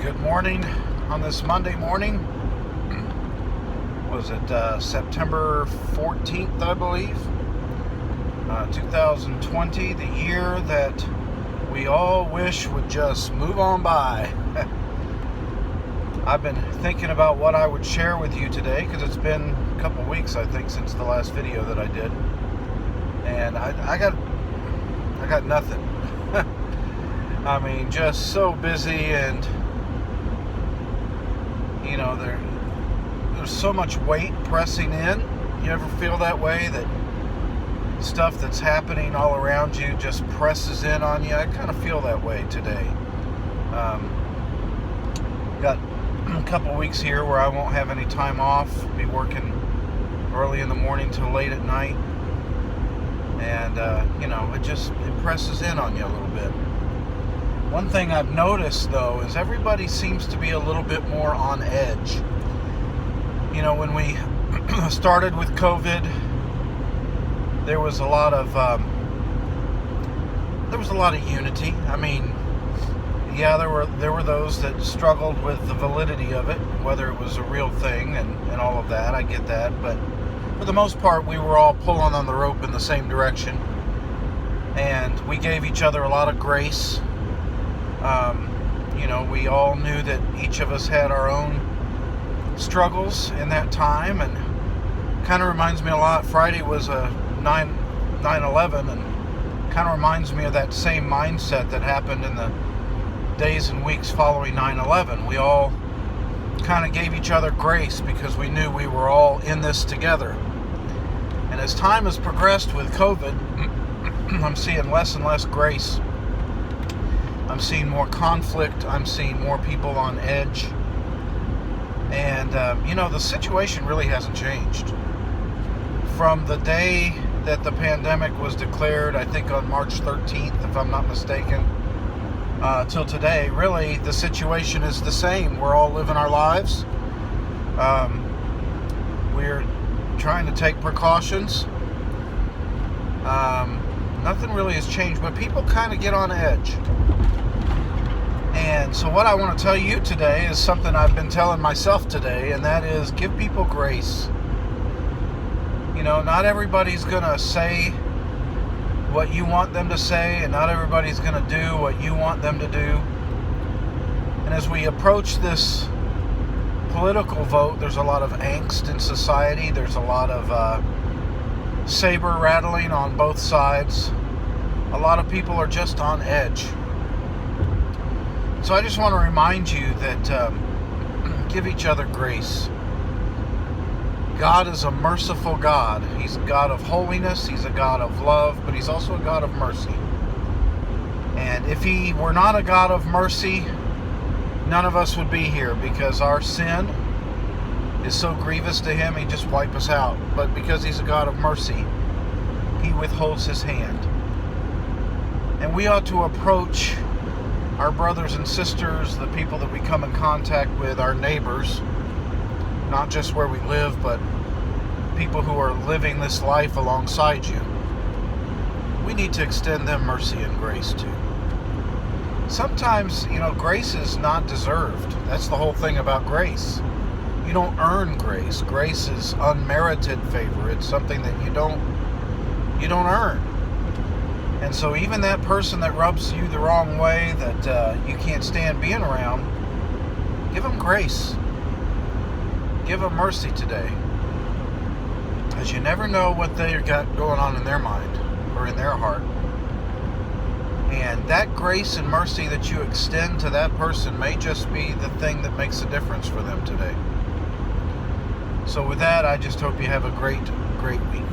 Good morning on this Monday morning. Was it September 14th, I believe? 2020, the year that we all wish would just move on by. I've been thinking about what I would share with you today because it's been a couple weeks, I think, since the last video that I did. And I got nothing. I mean, just so busy, and you know, there's so much weight pressing in. You ever feel that way, that stuff that's happening all around you just presses in on you? I kind of feel that way today. Got a couple weeks here where I won't have any time off, be working early in the morning till late at night, and you know, it presses in on you a little bit. One thing I've noticed, though, is everybody seems to be a little bit more on edge. You know, when we started with COVID, there was a lot of unity. I mean, yeah, there were those that struggled with the validity of it, whether it was a real thing and all of that. I get that, but for the most part, we were all pulling on the rope in the same direction, and we gave each other a lot of grace. You know, we all knew that each of us had our own struggles in that time, and kind of reminds me a lot. Friday was a 9/11, and kind of reminds me of that same mindset that happened in the days and weeks following 9/11. We all kind of gave each other grace because we knew we were all in this together. And as time has progressed with COVID, I'm seeing less and less grace. I'm seeing more conflict. I'm seeing more people on edge. And, you know, the situation really hasn't changed. From the day that the pandemic was declared, I think on March 13th, if I'm not mistaken, till today, really, the situation is the same. We're all living our lives. We're trying to take precautions. Nothing really has changed, but people kind of get on edge. And so what I want to tell you today is something I've been telling myself today, and that is give people grace. You know, not everybody's going to say what you want them to say, and not everybody's going to do what you want them to do. And as we approach this political vote, there's a lot of angst in society. There's a lot of saber rattling on both sides. A lot of people are just on edge. So I just want to remind you that give each other grace. God is a merciful God. He's a God of holiness. He's a God of love, but He's also a God of mercy. And if He were not a God of mercy, none of us would be here, because our sin is so grievous to Him, He'd just wipe us out. But because He's a God of mercy, He withholds His hand. And we ought to approach our brothers and sisters, the people that we come in contact with, our neighbors, not just where we live, but people who are living this life alongside you. We need to extend them mercy and grace too. Sometimes, you know, grace is not deserved. That's the whole thing about grace. You don't earn grace. Grace is unmerited favor. It's something that you don't earn. And so even that person that rubs you the wrong way, that you can't stand being around, give them grace. Give them mercy today. Because you never know what they got going on in their mind or in their heart. And that grace and mercy that you extend to that person may just be the thing that makes a difference for them today. So with that, I just hope you have a great, great week.